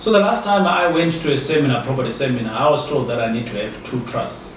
So the last time I went to a seminar, property seminar, I was told that I need to have 2 trusts.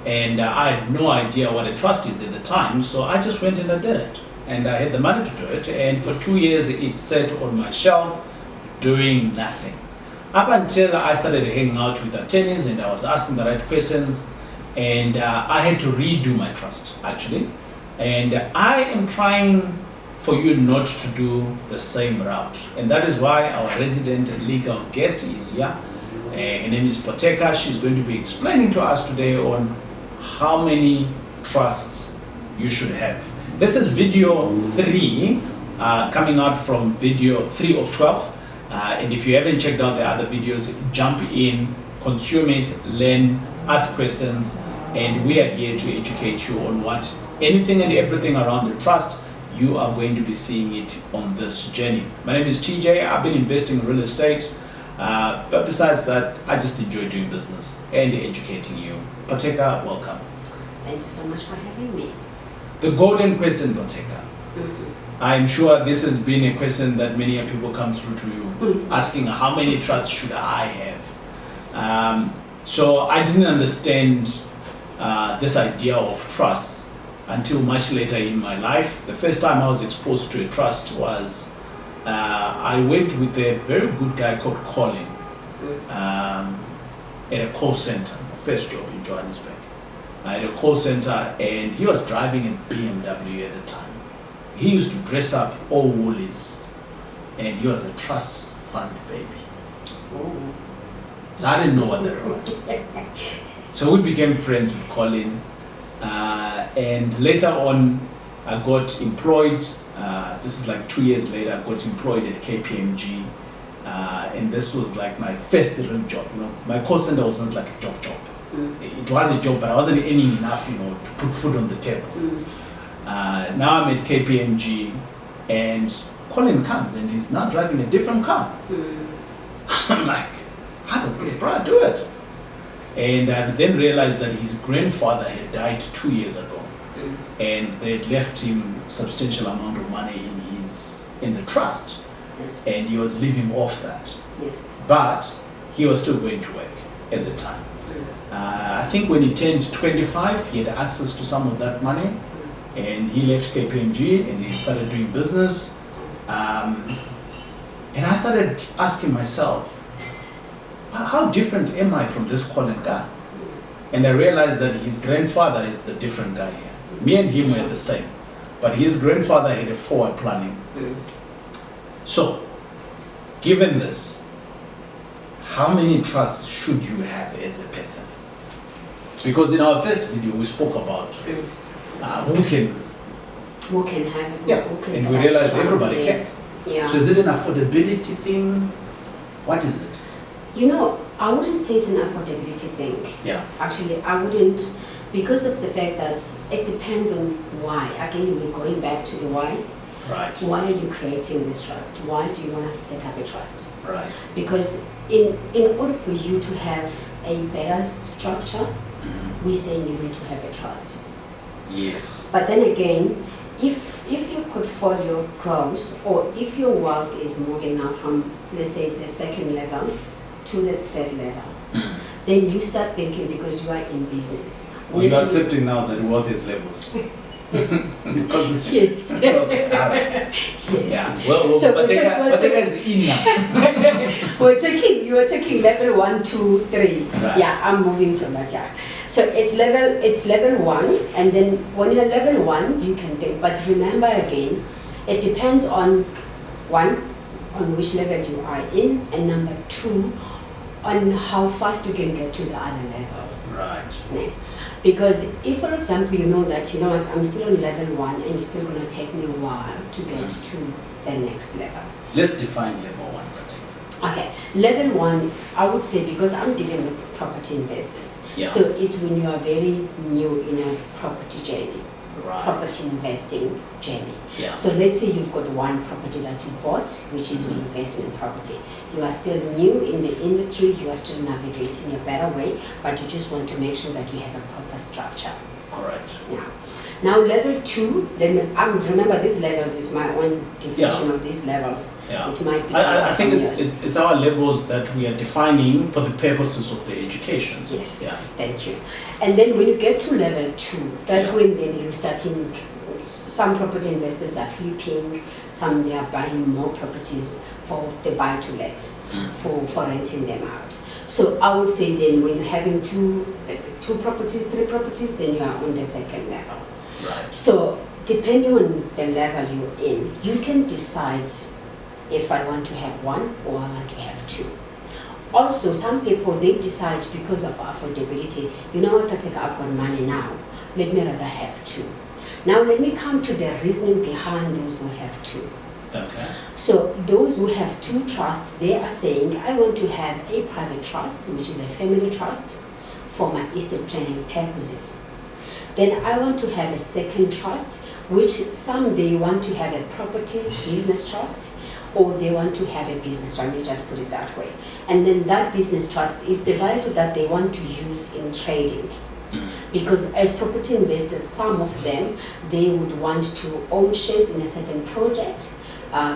And I had no idea what a trust is at the time, so I just went and I did it. And I had the money to do it, and for 2 years it sat on my shelf doing nothing. Up until I started hanging out with attorneys and I was asking the right questions, and I had to redo my trust actually. And I am trying for you not to do the same route, and that is why our resident legal guest is here. Her name is Poteka. She's going to be explaining to us today on how many trusts you should have. This is video 3, coming out from video 3 of 12. And if you haven't checked out the other videos, jump in, consume it, learn, ask questions, and we are here to educate you on what anything and everything around the trust. You are going to be seeing it on this journey. My name is TJ. I've been investing in real estate, but besides that, I just enjoy doing business and educating you. Poteka, welcome. Thank you so much for having me. The golden question, Poteka. I'm sure this has been a question that many people come through to you, asking how many trusts should I have? So I didn't understand this idea of trusts until much later in my life. The first time I was exposed to a trust was I worked with a very good guy called Colin at a call center, my first job in Johannesburg. At a call center, and he was driving a BMW at the time. He used to dress up all woolies, and he was a trust fund baby. Oh. So I didn't know what that was. So we became friends with Colin, and later on I got employed. This is like 2 years later. I got employed at KPMG, and this was like my first real job. You know, my call center was not like a job. It was a job, but I wasn't earning enough, you know, to put food on the table. Now I'm at KPMG, and Colin comes, and he's now driving a different car. I'm like, how does this brother do it? And I then realized that his grandfather had died 2 years ago, and they had left him substantial amount of money in the trust, and he was living off that. But he was still going to work at the time. I think when he turned 25, he had access to some of that money, and he left KPMG and he started doing business. And I started asking myself, how different am I from this Colin guy? And I realized that his grandfather is the different guy here. Me and him were the same, but his grandfather had a forward planning. So, given this, how many trusts should you have as a person? Because in our first video we spoke about who can have it, yeah, who can and we realized everybody can. Yeah. So is it an affordability thing? What is it? You know, I wouldn't say it's an affordability thing. Yeah. Actually, I wouldn't, because of the fact that it depends on why. Again, we're going back to the why. Right. Why are you creating this trust? Why do you want to set up a trust? Right. Because in order for you to have a better structure, we're saying you need to have a trust. Yes. But then again, if your portfolio grows, or if your wealth is moving now from, let's say, the second level to the third level, then you start thinking, because you are in business. You're accepting now that wealth is levels. Yes. Okay, all right. Yes. Yeah. Well, So Poteka is in now. You are taking level 1, 2, 3. Right. Yeah, I'm moving from that. Yeah. So it's level 1, and then when you're level 1, you can think. But remember again, it depends on on which level you are in, and number 2, on how fast you can get to the other level. Right. Yeah. Because if, for example, you know that, you know what, I'm still on level 1 and it's still going to take me a while to get to the next level. Let's define level 1 particularly. Okay, level 1, I would say, because I'm dealing with property investors. Yeah. So it's when you are very new in a property journey, property investing journey. Yeah. So let's say you've got one property that you bought, which is an investment property. You are still new in the industry, you are still navigating a better way, but you just want to make sure that you have a proper structure. Correct. Yeah. Now level 2, remember these levels is my own definition of these levels. Yeah. It might be I think from it's our levels that we are defining for the purposes of the education. Yes, Yeah. thank you. And then when you get to level 2, that's when then you're starting, some property investors that are flipping, some they are buying more properties for the buy to let, for renting them out. So I would say then when you're having two properties, 3 properties, then you are on the second level. Right. So depending on the level you're in, you can decide if I want to have 1 or I want to have 2. Also, some people, they decide because of affordability, you know what, I've got money now, let me rather have 2. Now let me come to the reasoning behind those who have 2. Okay. So those who have 2 trusts, they are saying, I want to have a private trust, which is a family trust, for my estate planning purposes. Then I want to have a second trust, which some they want to have a property business trust, or they want to have a business trust, let me just put it that way. And then that business trust is the value that they want to use in trading. Because as property investors, some of them, they would want to own shares in a certain project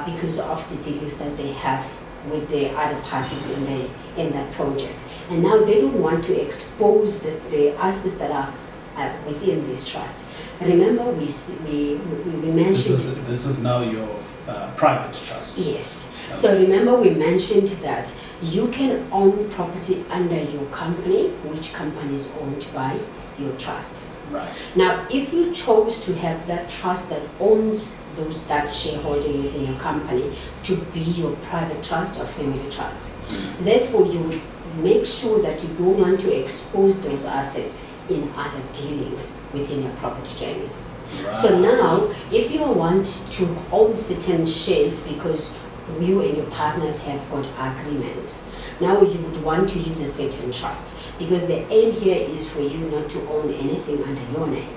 because of the dealings that they have with the other parties in that project. And now they don't want to expose the assets that are within this trust. Remember, we mentioned... This is now your private trust. Yes. Okay. So remember we mentioned that you can own property under your company, which company is owned by your trust. Right. Now, if you chose to have that trust that owns that shareholding within your company to be your private trust or family trust, therefore you would make sure that you don't want to expose those assets in other dealings within your property journey. Right. So now, if you want to own certain shares because you and your partners have got agreements, now you would want to use a certain trust because the aim here is for you not to own anything under your name.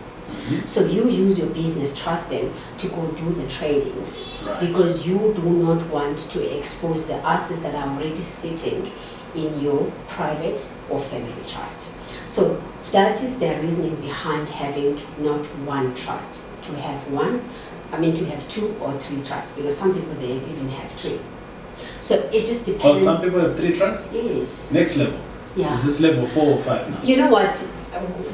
So you use your business trust then to go do the tradings, right, because you do not want to expose the assets that are already sitting in your private or family trust. So that is the reasoning behind having not one trust, to have to have 2 or 3 trusts, because some people they even have 3. So it just depends. Some people have 3 trusts? Yes. Next level? Yeah. Is this level 4 or 5 now? You know what?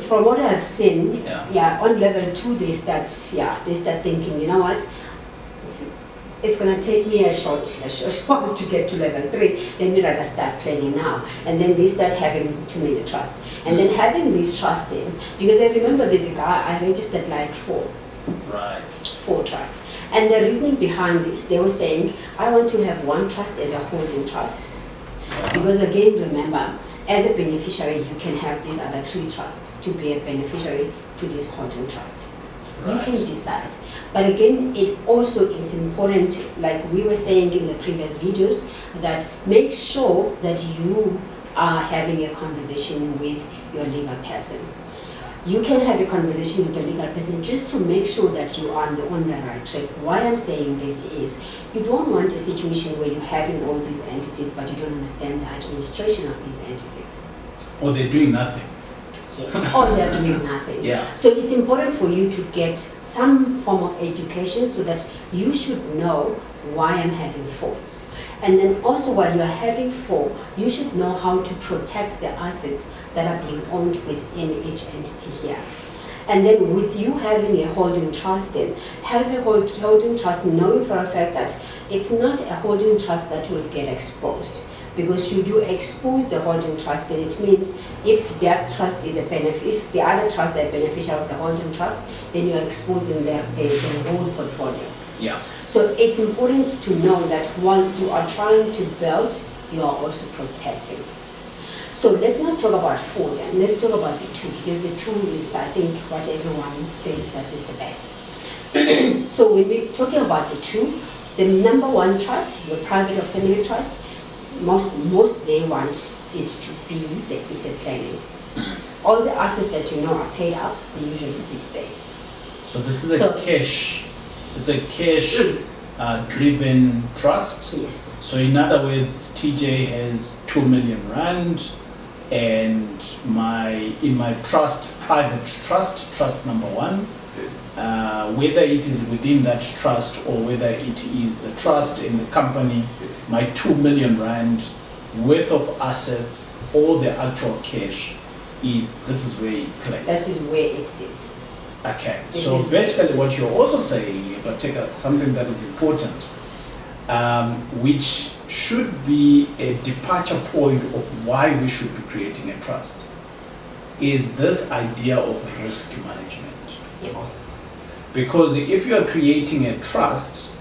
From what I've seen, yeah, on level 2 they start thinking, you know what? It's gonna take me a short while to get to level 3. Let me rather start planning now. And then they start having too many trusts. And then having these trusts in, because I remember this guy, I registered like 4. Right. 4 trusts. And the reasoning behind this, they were saying, I want to have 1 trust as a holding trust. Because again, remember, as a beneficiary, you can have these other 3 trusts to be a beneficiary to this holding trust. Right. You can decide. But again, it also is important, like we were saying in the previous videos, that make sure that you are having a conversation with your legal person. You can have a conversation with the legal person just to make sure that you are on the right track. Why I'm saying this is, you don't want a situation where you're having all these entities but you don't understand the administration of these entities. Or they're doing nothing. Yes, or they're doing nothing. Yeah. So it's important for you to get some form of education so that you should know why I'm having 4. And then also while you're having 4, you should know how to protect the assets that are being owned within each entity here. And then with you having a holding trust, then have a holding trust knowing for a fact that it's not a holding trust that will get exposed. Because should you expose the holding trust, then it means if that trust is if the other trust are beneficial of the holding trust, then you're exposing the whole portfolio. Yeah. So it's important to know that once you are trying to build, you are also protecting. So let's not talk about 4 then, let's talk about the 2, because the 2 is, I think, what everyone thinks that is the best. So when we're talking about the 2, the number 1 trust, your private or family trust, most they want it to be the estate planning. All the assets that you know are paid up, they usually sit there. So this is it's a cash driven trust. Yes. So in other words, TJ has 2 million rand and in my trust, private trust number one, whether it is within that trust or whether it is the trust in the company, my 2 million rand worth of assets or the actual cash this is where it plays. This is where it sits. Okay, This so is basically what you're also saying here, but take something that is important, which should be a departure point of why we should be creating a trust, is this idea of risk management. Yeah. Because if you are creating a trust,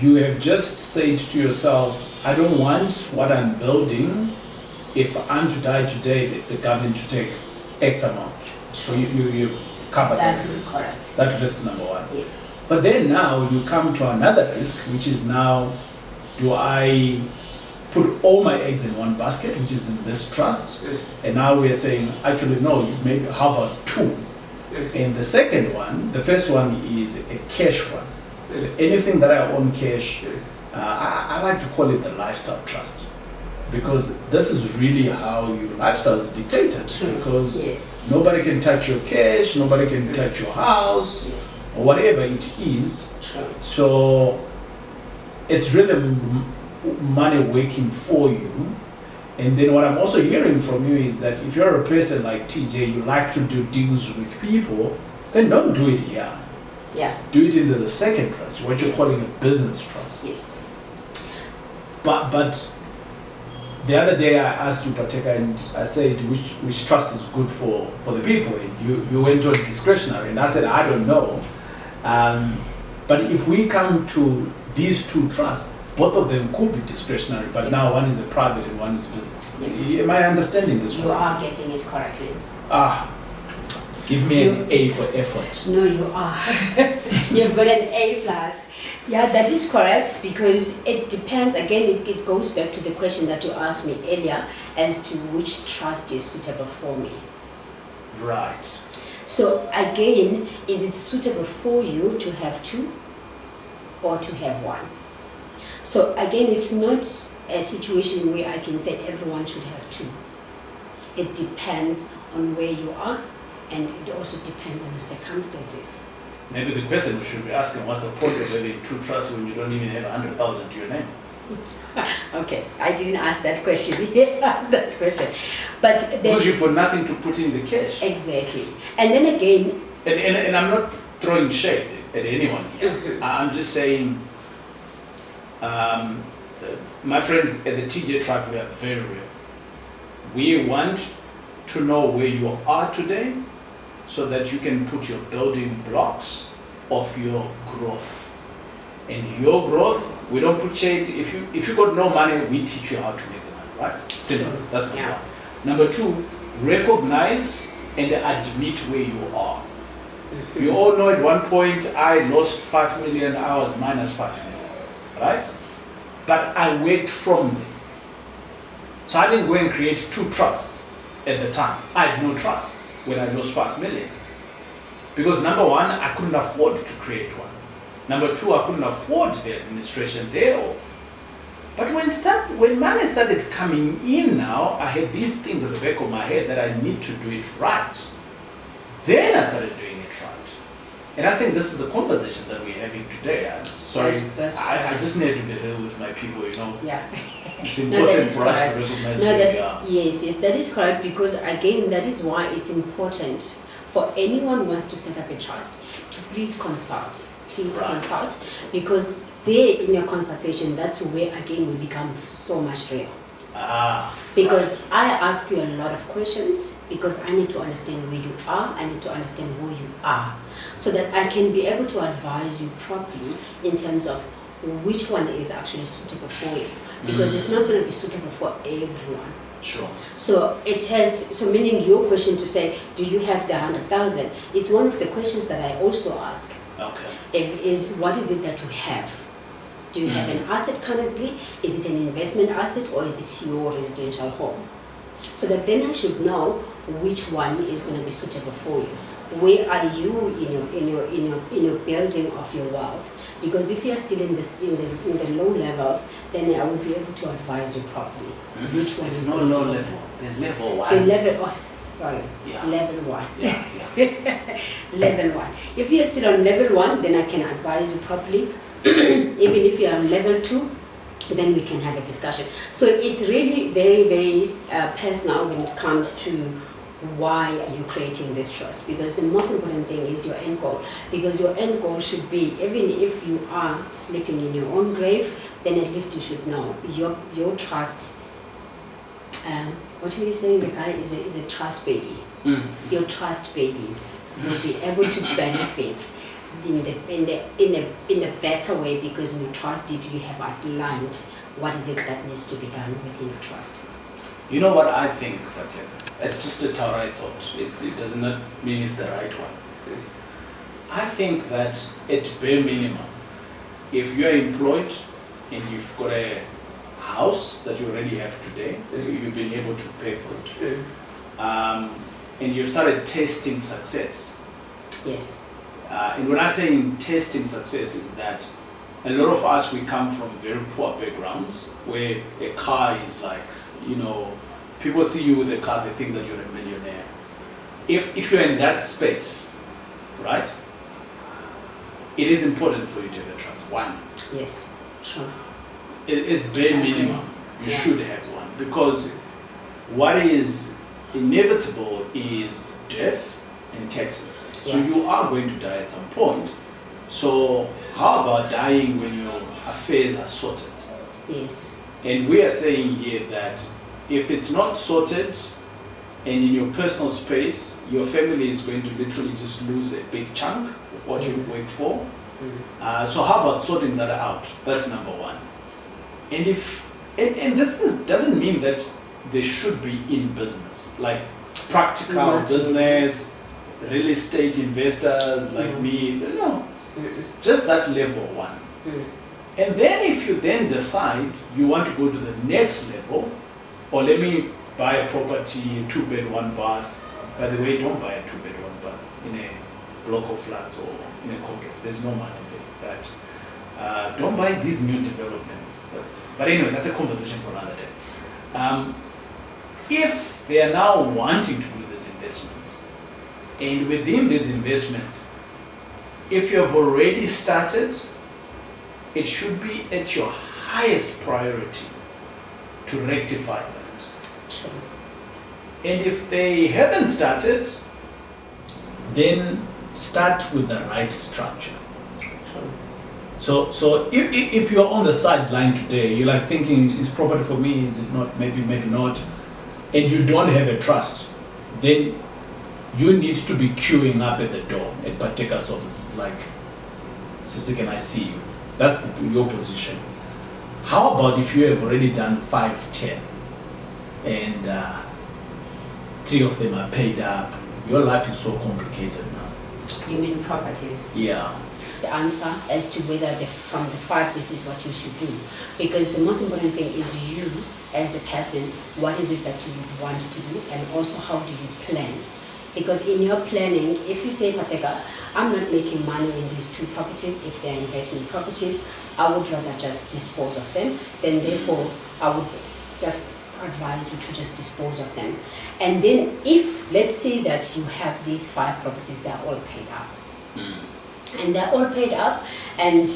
you have just said to yourself, I don't want what I'm building, if I'm to die today, the government to take X amount. So you cover that That is risk. correct. That risk number one. Yes. But then now you come to another risk, which is now, do I put all my eggs in one basket, which is in this trust? And now we're saying, actually, no, maybe how about two? And the second one, the first one is a cash one. So anything that I own cash, I like to call it the lifestyle trust. Because this is really how your lifestyle is dictated. True. Because Yes. nobody can touch your cash, nobody can touch your house, Yes. or whatever it is. True. So it's really money working for you. And then what I'm also hearing from you is that if you're a person like TJ, you like to do deals with people, then don't do it here. Yeah. Do it in the second trust, what you're Yes. calling a business trust. Yes. But the other day I asked you, Pateka, and I said which trust is good for the people. And you went on discretionary, and I said I don't know. But if we come to these two trusts, both of them could be discretionary, but now one is a private and one is business. Yeah. Am I understanding this You correctly? are getting it correctly. Give me an A for effort. No, you are. You've got an A+. Yeah, that is correct, because it depends. Again, it goes back to the question that you asked me earlier as to which trust is suitable for me. Right. So again, is it suitable for you to have two or to have one? So again, it's not a situation where I can say everyone should have two. It depends on where you are, and it also depends on the circumstances. Maybe the question we should be asking, what's the point of having two trusts when you don't even have 100,000 to your name? Okay, I didn't ask that question. That question. But then, Because you've got nothing to put in the cash. exactly. And then again, And I'm not throwing shade at anyone here. Mhm. I'm just saying, my friends at the TJ Tribe, we are very real. We want to know where you are today so that you can put your building blocks of your growth. And your growth, we don't put shade. If you got no money, we teach you how to make the money, right? Simple. Sure. That's number Yeah. one. Number two, recognize and admit where you are. You all know at one point I lost 5 million, I was minus 5 million, right? But I worked from them. So I didn't go and create two trusts at the time. I had no trust when I lost 5 million. Because number one, I couldn't afford to create one. Number two, I couldn't afford the administration thereof. But when money started coming in now, I had these things at the back of my head that I need to do it right. Then I started doing it right. And I think this is the conversation that we're having today. Sorry, That's I correct. just need to be real with my people, yeah. It's No, that important is for us correct. to recognize No, where we are. yes, that is correct, because again, that is why it's important for anyone who wants to set up a trust to please consult. Please Right. consult, because there in your consultation, that's where again we become so much real. Because I ask you a lot of questions, because I need to understand where you are, I need to understand who you are, so that I can be able to advise you properly in terms of which one is actually suitable for you, because it's not going to be suitable for everyone. Sure. So meaning your question to say, do you have the 100,000? It's one of the questions that I also ask. Okay. What is it that you have? Do you have an asset currently? Is it an investment asset, or is it your residential home? So that then I should know which one is going to be suitable for you. Where are you in your building of your wealth? Because if you are still in this in the low levels, then I will be able to advise you properly. Which one There's is no going to low be level. There's level the one. level? Oh, sorry, Yeah. level 1. Yeah. Level 1. If you are still on level 1, then I can advise you properly. Even if you are on level 2, then we can have a discussion. So it's really very, very personal when it comes to why are you creating this trust, because the most important thing is your end goal, because your end goal should be, even if you are sleeping in your own grave, then at least you should know your trust. What are you saying? The guy is a trust baby. Your trust babies will be able to benefit in a better way, because in your trust deed you have outlined what is it that needs to be done within your trust. You know what I think, Pratyeka? It's just a Taurai thought. It does not mean it's the right one. I think that at bare minimum, if you are employed and you've got a house that you already have today, you've been able to pay for it, and you've started tasting success. Yes. And when I say tasting success, is that a lot of us, we come from very poor backgrounds where a car is like, people see you with a car, they think that you're a millionaire. If you're in that space, right, it is important for you to have a trust. One. Yes, true. It is bare minimum. You should have one, because what is inevitable is death and taxes. So you are going to die at some point. So how about dying when your affairs are sorted? Yes. And we are saying here that if it's not sorted, and in your personal space, your family is going to literally just lose a big chunk of what you worked for. So how about sorting that out? That's number one. And doesn't mean that they should be in business, like practical business, real estate investors like me. No, just that level one. And then if you then decide you want to go to the next level, or let me buy a property, 2-bed, 1-bath. By the way, don't buy a 2-bed, 1-bath in a block of flats or in a complex. There's no money there, right? Don't buy these new developments. But anyway, that's a conversation for another day. If they are now wanting to do these investments, and within these investments, if you have already started, it should be at your highest priority to rectify that. True. And if they haven't started, then start with the right structure. So if you're on the sideline today, you're like thinking, is property for me, is it not, maybe not, and you don't have a trust, then you need to be queuing up at the door at Pateka's office, like, Sissy, can I see you? That's your position. How about if you have already done 5, 10, and 3 of them are paid up? Your life is so complicated now. You mean properties? Yeah. The answer as to whether from the 5 this is what you should do, because the most important thing is you as a person, what is it that you want to do, and also how do you plan. Because in your planning, if you say, Pateka, I'm not making money in these 2 properties, if they're investment properties, I would rather just dispose of them, then therefore I would just advise you to just dispose of them. And then if, let's say that you have these 5 properties, they're all paid up. And they're all paid up, and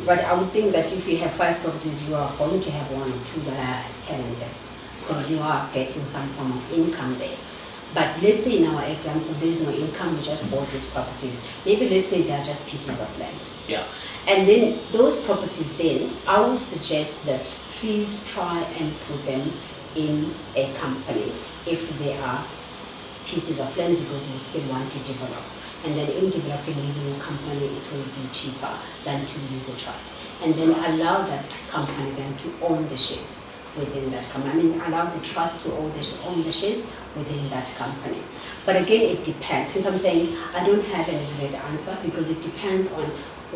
but I would think that if you have 5 properties, you are going to have 1 or 2 that are tenanted. So you are getting some form of income there. But let's say in our example, there is no income, we just bought these properties. Maybe let's say they are just pieces of land. Yeah. And then those properties then, I would suggest that please try and put them in a company if they are pieces of land, because you still want to develop. And then in developing using a company, it will be cheaper than to use a trust. And then allow that company then to own the shares within that company. I mean, allow the trust to own the shares within that company. But again, it depends. Since I'm saying I don't have an exact answer, because it depends on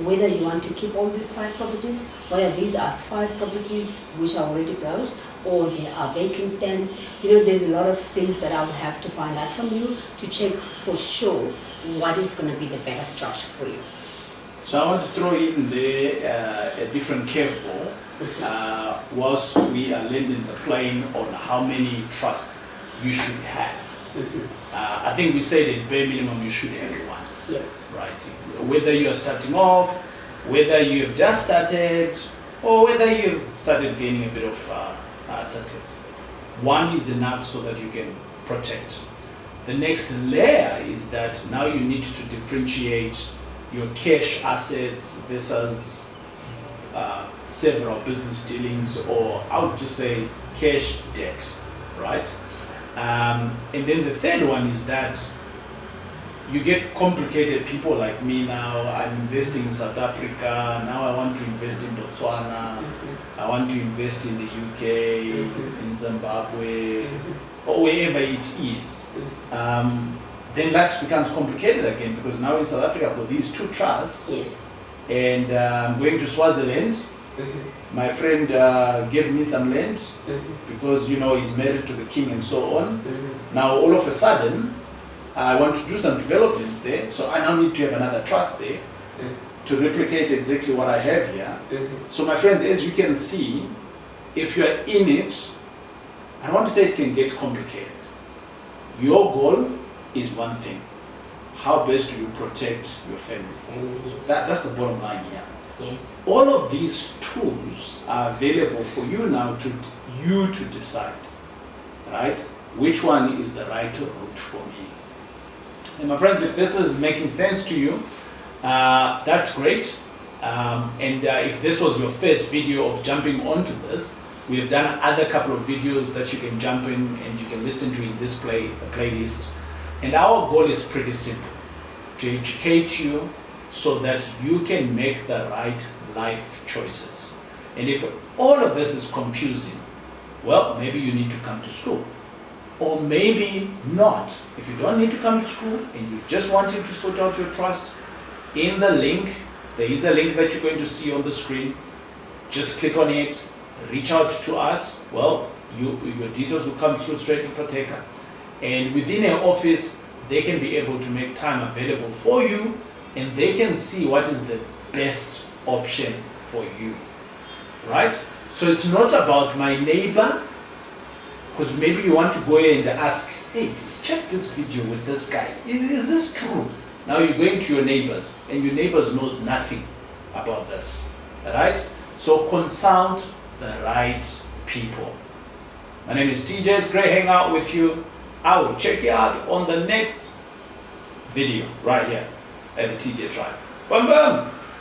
whether you want to keep all these 5 properties, whether these are 5 properties which are already built, or they are vacant stands. There's a lot of things that I would have to find out from you to check for sure what is going to be the better structure for you. So I want to throw in there a different curveball whilst we are landing the plane on how many trusts you should have. I think we said at bare minimum you should have one. Yeah. Right? Whether you are starting off, whether you have just started, or whether you've started gaining a bit of success. One is enough so that you can protect. The next layer is that now you need to differentiate your cash assets versus several business dealings, or I would just say cash debt, right? And then the third one is that you get complicated people like me now. I'm investing in South Africa, now I want to invest in Botswana, I want to invest in the UK, in Zimbabwe, or wherever it is. Then life becomes complicated again, because now in South Africa I've got these two trusts. Yes. And I'm going to Swaziland. My friend gave me some land because, you know, he's married to the king and so on. Now all of a sudden I want to do some developments there, so I now need to have another trust there to replicate exactly what I have here. So my friends, as you can see, if you are in it, I don't want to say it can get complicated. Your goal is one thing: how best do you protect your family? Yes. That's the bottom line here. Yes. All of these tools are available for you now to decide, right? Which one is the right route for me? And my friends, if this is making sense to you, that's great. And if this was your first video of jumping onto this, we have done other couple of videos that you can jump in and you can listen to in this playlist. And our goal is pretty simple: to educate you so that you can make the right life choices. And if all of this is confusing, well, maybe you need to come to school. Or maybe not. If you don't need to come to school and you just wanted to sort out your trust, in the link, there is a link that you're going to see on the screen. Just click on it, reach out to us. Well, your details will come through straight to Proteka. And within our office, they can be able to make time available for you, and they can see what is the best option for you, right? So it's not about my neighbor, because maybe you want to go in and ask, hey, check this video with this guy. Is this true? Now you're going to your neighbors, and your neighbors knows nothing about this, right? So consult the right people. My name is TJ. It's great hanging out with you. I will check you out on the next video right here at the TJ Tribe. Bam bam!